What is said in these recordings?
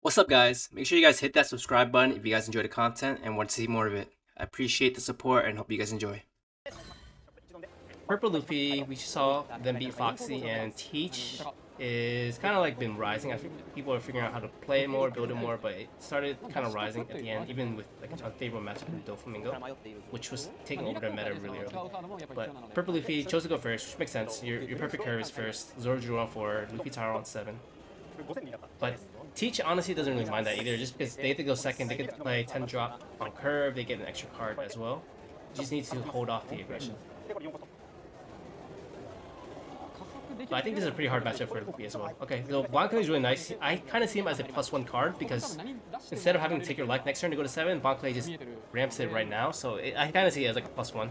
What's up, guys? Make sure you guys hit that subscribe button if you guys enjoy the content and want to see more of it. I appreciate the support and hope you guys enjoy. Purple Luffy, we saw them beat Foxy, and Teach is kind of like been rising. I think people are figuring out how to play it more, build it more, but it started kind of rising at the end, even with like an unfavorable matchup with Doflamingo, which was taking over their meta really early. But Purple Luffy chose to go first, which makes sense. Your perfect curve is first, Zoro drew on 4, Luffy Tower on 7. But Teach honestly doesn't really mind that either, just because they have to go second, they get to play 10 drop on curve, they get an extra card as well. Just needs to hold off the aggression. But I think this is a pretty hard matchup for Luffy as well. Okay, so Blanco is really nice. I kind of see him as a +1 card because instead of having to take your life next turn to go to 7, Blanco just ramps it right now. So I kind of see it as like a +1.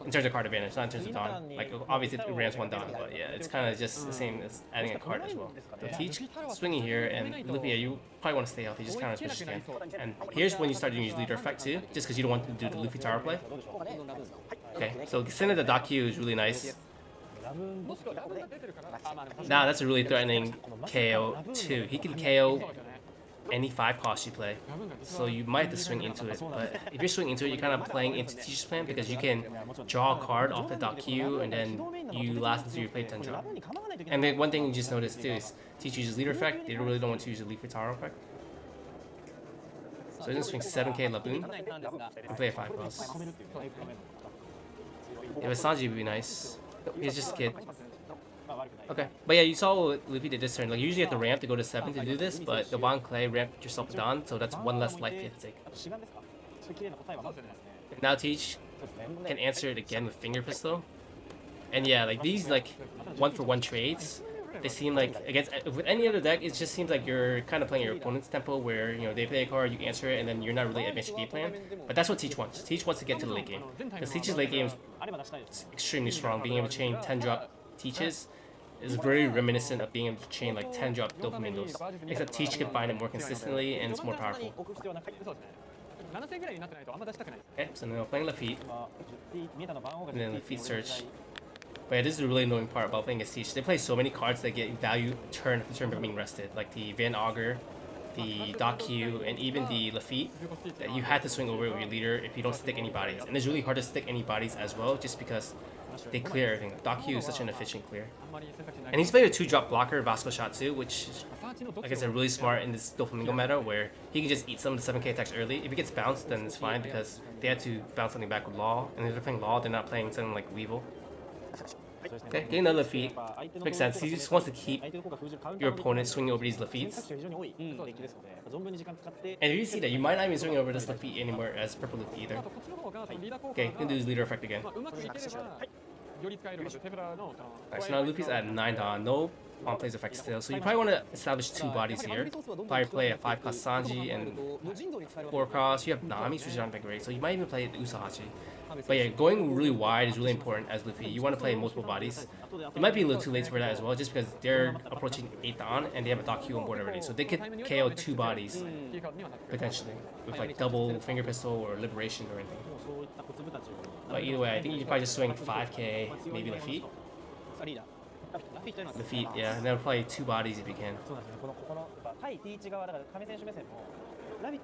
In terms of card advantage, not in terms of Dawn. Like, obviously it ramps 1 Dawn, but yeah, it's kind of just the same as adding a card as well. So Teach swinging here, and Luffy, you probably want to stay healthy, just kind of as much as you can. And here's when you start doing your leader effect too, just because you don't want to do the Luffy tower play. Okay, so sending the Daku is really nice. Nah, that's a really threatening KO too. He can KO any 5 cost you play, so you might have to swing into it. But if you're swinging into it, you're kind of playing into Teach's plan because you can draw a card off the Daku and then you last until you play 10 drop. And then one thing you just noticed too is Teach uses leader effect. They really don't want to use the Leaf Tower effect. So he's gonna swing 7k Laboon and play a 5 cost. If a Sanji would be nice. He's just a kid. Okay, but yeah, you saw what Luffy did this turn. Like, you usually have to ramp to go to 7 to do this, but the Bon Clay ramped yourself down, so that's 1 less life you have to take. Now Teach can answer it again with Finger Pistol. And yeah, like these like 1-for-1 trades, they seem like against with any other deck, it just seems like you're kind of playing your opponent's tempo, where you know they play a card, you answer it, and then you're not really advancing game plan. But that's what Teach wants. Teach wants to get to the late game because Teach's late game is extremely strong. Being able to chain 10 drop Teaches is very reminiscent of being able to chain like 10 drop Doflamingos, except Teach can find it more consistently and it's more powerful. Okay, so now playing Lafitte, and then Lafitte search. But yeah, this is the really annoying part about playing against Teach. They play so many cards that get value turn after turn by being rested, like the Van Augur, the Daku, and even the Lafitte, that you had to swing over with your leader if you don't stick any bodies. And it's really hard to stick any bodies as well, just because they clear everything. Daku is such an efficient clear. And he's played a 2-drop blocker, Vasco Shot too, which I guess are really smart in this Doflamingo meta, where he can just eat some of the 7k attacks early. If he gets bounced, then it's fine because they had to bounce something back with Law, and if they're playing Law, they're not playing something like Weevil. Okay, getting another Lafitte. Makes sense. He just wants to keep your opponent swinging over these Lafittes. And if you see that, you might not even swing over this Lafitte anymore as Purple Luffy either. Okay, gonna do his leader effect again. Alright, so now Luffy's at 9 Dawn, no on plays effect still. So you probably want to establish 2 bodies here. Probably play a 5 cost Sanji and 4 cost. You have Nami's, which is not that great. So you might even play Usahachi. But yeah, going really wide is really important as Luffy. You want to play multiple bodies. It might be a little too late for that as well, just because they're approaching 8 Dawn and they have a Daku on board already. So they could KO 2 bodies, potentially, with like double Finger Pistol or Liberation or anything. But either way, I think you could probably just swing 5k, maybe Lafitte. Lafitte, yeah, and then play 2 bodies if you can.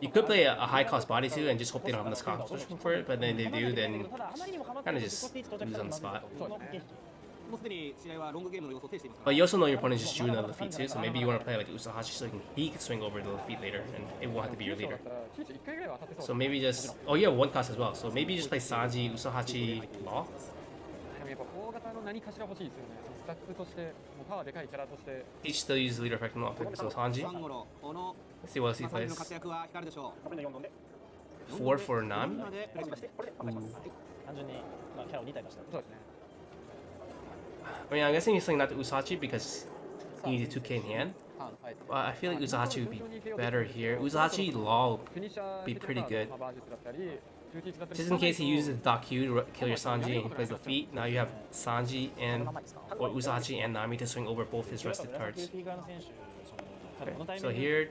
You could play a high cost body too and just hope they don't have enough competition for it, but then they do, then kind of just lose on the spot. But you also know your opponent just drew another Lafitte too, so maybe you want to play like Usahachi so he can swing over the Lafitte later and it won't have to be your leader. So maybe just, oh yeah, 1 cost as well, so maybe you just play Sanji, Usahachi, Law. Teach still uses leader effect on Law, so Sanji. Let's see what else he plays. 4 for Nami? I mean, I'm guessing he's playing not the Usahachi because he needs a 2k in hand. But I feel like Usahachi would be better here. Usahachi Law would be pretty good. Just in case he uses Daku to kill your Sanji and he plays Lafitte, now you have Sanji and or Usahachi and Nami to swing over both his rested cards. Okay, so here,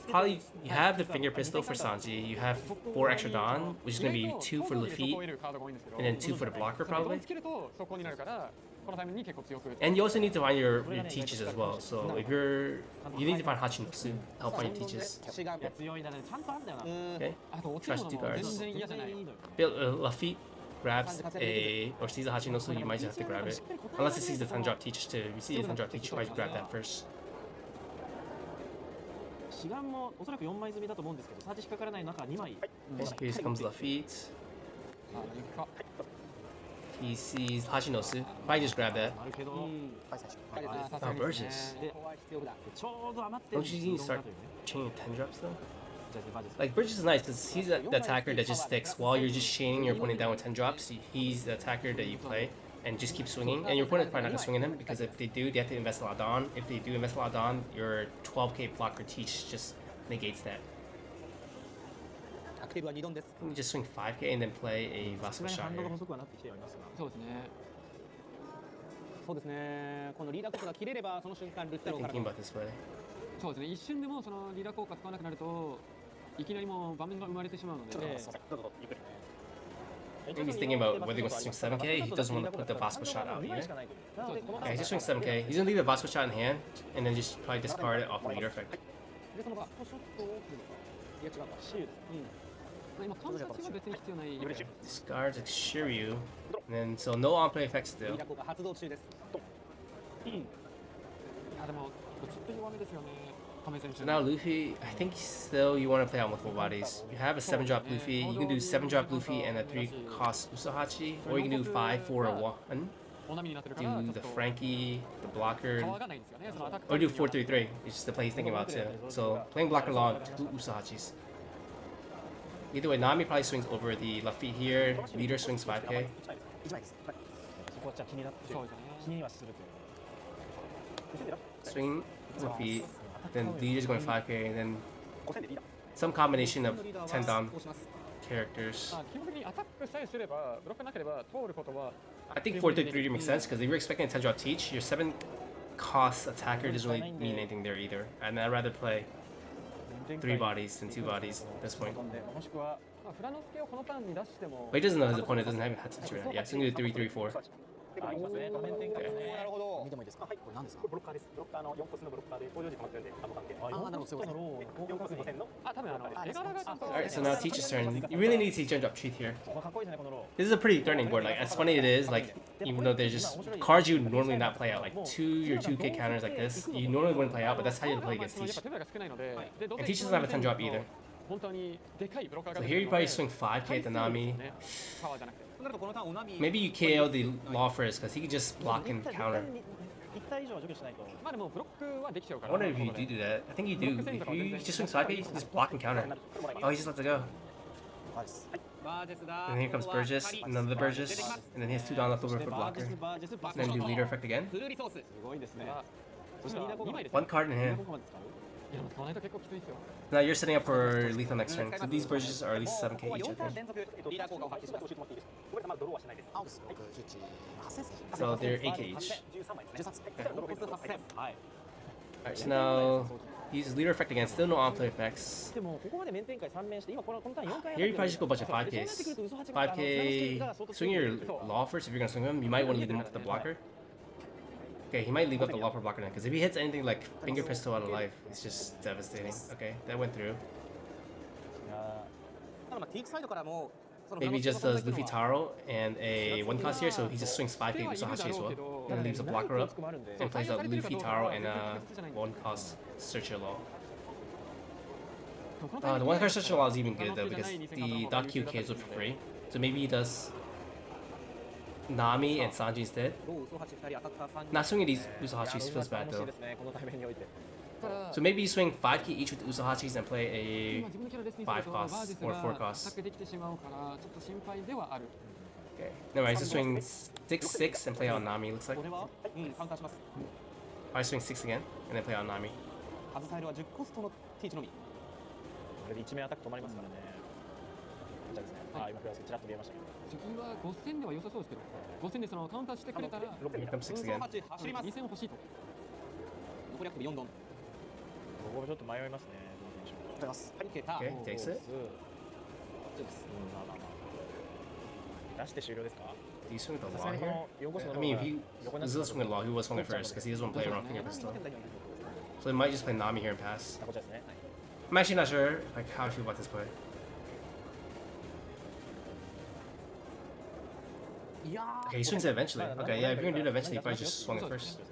probably you have the Finger Pistol for Sanji, you have 4 extra Dawn, which is going to be 2 for Lafitte, and then 2 for the blocker probably. And you also need to find your teachers as well. So if you need to find Hachinosu, help find your teachers. Yeah. Okay. Trash 2 cards. Luffy grabs or sees a Hachinosu, you might just have to grab it. Unless it sees the 10-drop teachers too. If you see the 10-drop teacher, you might grab that first. Here comes Luffy. He sees Hachinosu. Might just grab that. Oh, Burgess. Don't you need to start chaining 10 drops though? Like, Burgess is nice because he's the attacker that just sticks while you're just chaining your opponent down with 10 drops. He's the attacker that you play and just keep swinging. And your opponent's probably not going to swing at him because if they do, they have to invest a lot on. If they do invest a lot on, your 12k blocker teach just negates that. You just swing 5k and then play a Vasco shot here. Thinking about this way. Maybe he's thinking about whether he wants to swing 7k. He doesn't want to put the Vasco shot out here. Yeah, he's just swing 7k. He's gonna leave the Vasco shot in hand and then just probably discard it off the leader effect. Discards Shiryu, and then so no on-play effects still. So now Luffy, I think still you want to play out multiple bodies. You have a 7-drop Luffy, you can do 7-drop Luffy and a 3-cost Usohachi, or you can do 5, 4, 1. Do the Frankie, the blocker, or do 4, 3, 3. It's just the play he's thinking about too. So playing blocker long, 2 Usahachis. Either way, Nami probably swings over the Luffy here. Leader swings 5k. Swing Luffy, then leader's going 5k, and then some combination of 10 down characters. I think 4-3-3 makes sense because if you're expecting a 10-drop teach, your 7-cost attacker doesn't really mean anything there either. And I'd rather play 3 bodies than 2 bodies at this point. But he doesn't know his opponent doesn't have a teacher yet. Yeah, so he's gonna do 3-3-4. Alright, so now teacher's turn. You really need to see 10-drop treat here. This is a pretty threatening board. Like, as funny it is, like, even though there's just cards you would normally not play out, like your 2k counters like this, you normally wouldn't play out, but that's how you play against Teach. And Teach doesn't have a 10-drop either. So here you probably swing 5k at the Nami. Maybe you KO the Law first because he could just block and counter. I wonder if you do that. I think you do. If you just swing 5k, you can just block and counter. Oh, he just lets it go. And here comes Burgess, another Burgess, and then he has 2 down left over for blocker. And then do leader effect again. 1 card in hand. Now you're setting up for lethal next turn. So these Burgesses are at least 7k each, I think. So they're 8k each. Okay. Alright, so now he uses leader effect again, still no on-play effects. Here you probably just go a bunch of 5ks. 5k, swing your Law first if you're gonna swing him. You might want to leave him up to the blocker. Okay, he might leave up the Law for blocker now, because if he hits anything like Finger Pistol out of life, it's just devastating. Okay, that went through. Maybe he just does Luffy Taro and a 1-cost here, so he just swings 5k Usohachi as well. And leaves a blocker up and plays out Luffy Taro and a 1-cost Searcher Law. The 1-cost Searcher Law is even good though, because the .Q KOs for free. So maybe he does Nami and Sanji instead. Not swinging these Usahachis feels bad though. So maybe you swing 5k each with Usahachis and play a 5-cost or 4-cost. Okay, never mind, so swing 6-6 and play out Nami, looks like. I swing 6 again and then play out Nami. Here comes 6 again. Okay, takes it. Do you swing with the law here? I mean, if he does swing with law, he will swing it first because he doesn't want to play around finger pistol. So he might just play Nami here and pass. I'm actually not sure like how I feel about this play. Okay, he swings it eventually. Okay, yeah, if you're gonna do it eventually, you probably just swung it first. So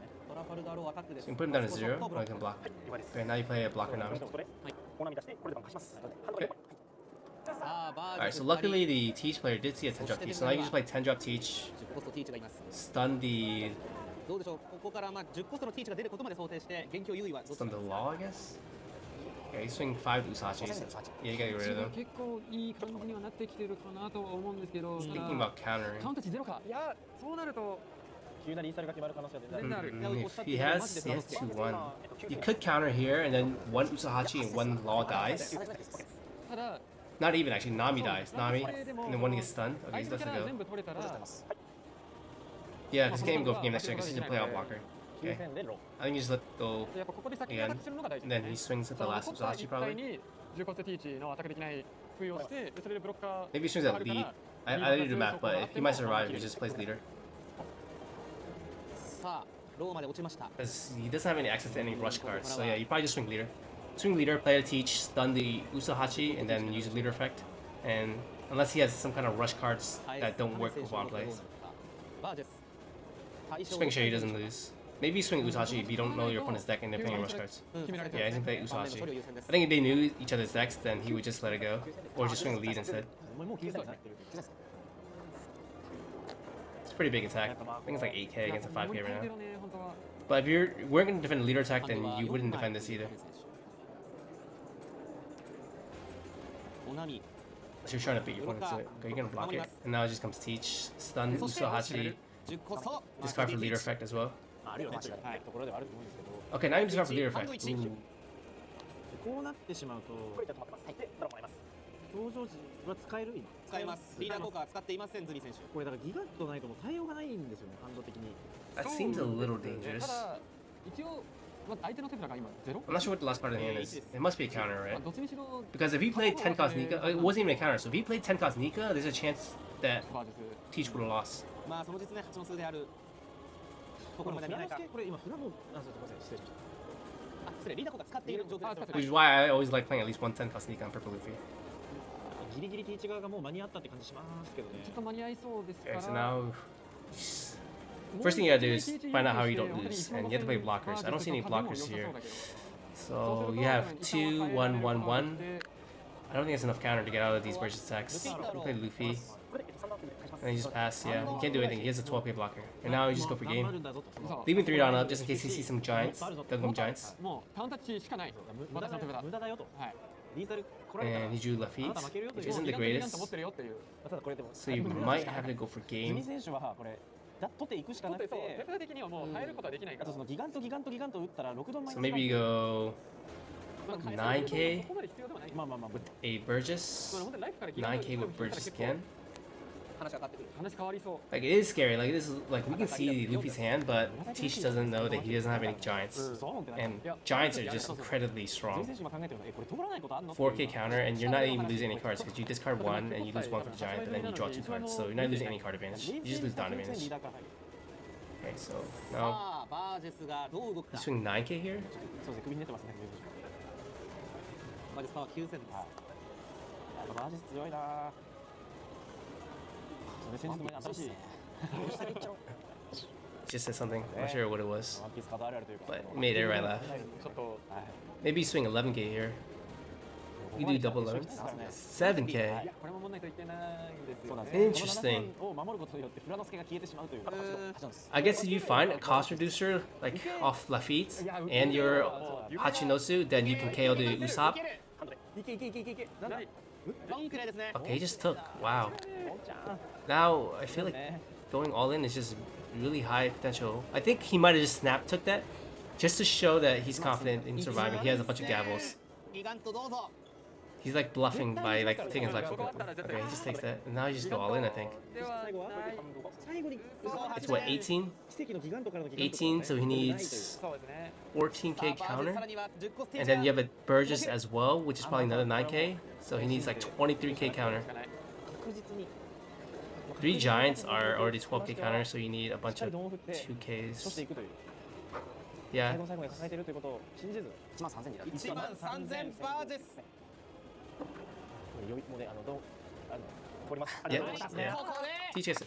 you can put him down to 0, or you can block. Okay, now you play a blocker Nami. Okay. Alright, so luckily the Teach player did see a 10 drop Teach, so now you can just play 10 drop Teach, stun the law, I guess? Okay, he's swinging 5 Usachi. Yeah, you gotta get rid of them. Thinking about countering. If he has 2-1. You could counter here, and then 1 Usahachi and 1 law dies. Not even actually, Nami dies. Nami, and then 1 gets stunned. Okay, so that's a go. Yeah, this game go for game next turn because he's a play out blocker. Okay. I think you just let go again. And then he swings at the last Usahachi probably. Maybe he swings at lead. I didn't do math, but if he might survive, he just plays leader. Because he doesn't have any access to any rush cards, so yeah, you probably just swing leader. Swing leader, play to Teach, stun the Usahachi, and then use the leader effect. And unless he has some kind of rush cards that don't work with one plays. Just making sure he doesn't lose. Maybe swing Usahachi if you don't know your opponent's deck and they're playing rush cards. Yeah, he's gonna play Usahachi. I think if they knew each other's decks, then he would just let it go. Or just swing lead instead. It's a pretty big attack. I think it's like 8k against a 5k right now. But if you weren't going to defend a leader attack, then you wouldn't defend this either. So you're trying to beat your opponent to it. Okay, you're going to block it. And now it just comes Teach, stun Usahachi, discard for leader effect as well. Okay, now you discard for leader effect. Ooh. 登場時は使える今使えます。リーダー効果は使っていません、ズミ選手。これだからギガントないともう対応がないんですよね、感度的に。 That seems a little dangerous. ただ一応相手の手札が今ゼロ。 I'm not sure what the last part of the hand is. It must be a counter, right? どっちにしろ Because if he played 10 cost Nika, it wasn't even a counter. So if he played 10 cost Nika, there's a chance that バージ Teach would have lost. まあその実ね、8の数であるところまで見ないか。これ今フラのあ、すみません、失礼しました。あ、失礼、リーダー効果使っている状況です。 Which is why I always like playing at least one 10 cost Nika on Purple Luffy. ギリギリティーチ側がもう間に合ったって感じしますけどね。ちょっと間に合いそうですか Okay, ら。 so now first thing you gotta do is find out how you don't lose, and you have to play blockers. I don't see any blockers here. So you have 2, 1, 1, 1. I don't think it's enough counter to get out of these burst attacks. You play Luffy, and you just pass. Yeah, you can't do anything. He has a 12k blocker, and now you just go for game, leaving 3 down up just in case he sees some giants, Dugum giants. もうカウンタッチしかない私の手札。無駄だよと。はい。 And he drew Luffy, which isn't the greatest. 持ってるよっていう。 So you might have to go for ズ game. ミ選手はこれ取っていくしかなくて、手札的にはもう入ることはできないから。あとそのギガント打ったら6ドンマイ So ナス maybe you go 9k ここまで必要ではない。まあまあまあ with a Burgess, 本当にライフから 9k with Burgess again. 話が変わってくる。話変わりそう。 Like it is scary. Like this is like we can see Luffy's hand, but Teach doesn't know that he doesn't have any giants, and giants are just incredibly ズ strong. ミ選手今考えてるのこれ通らないことあんの 4k counter, and you're not even losing any cards because you discard 1 and you lose 1 for the giant, and then you draw 2 cards. So you're not losing any card advantage. You just lose down advantage. Okay, so さ now あ、バージェスがどう動く you か。 swing 9k here. そうですね、首に出てますね。バージェスパワー9000です。バージ強いな。それ先日も新しい。 Just said something. I'm not sure what it was, ワンピースカードあるあるというか。 but it made everybody laugh. ちょっと Maybe you swing 11k here. You do double 11. 7k. これも守らないといけないんですよね。 Interesting. を守ることによってフラノスケが消えてしまうという。 I guess if you find a cost reducer like off Lafitte and your Hachinosu, then you can KO the Usopp. いけいけいけいけいけ。なんだ。ワンくらいですね。 Okay, he just took. Wow. Now I feel like going all in is just really high potential. I think he might have just took that just to show that he's confident in surviving. He has a bunch of gavels. ギガントどうぞ。 He's like bluffing by like taking his life Fukuoka. Okay, he just takes that. And now you just go all in, I think. ではない。 It's what, 18? 18, so he needs そうですね。 14k さあバージェス counter. さらには10個ステー And ジ then you have a Burgess as well, which is probably another 9k. So he needs like 23k counter. 確実に。3 giants are already 12k counters, so you need a bunch しっかり of ドンを振って処して 2ks. いくという Yeah. 最後の最後まで支えているということを信じず1万3000になる1万3000バーです余裕もうねドン通ります。あ Yeah. りがとうございます。 Yeah. ここで Teach us.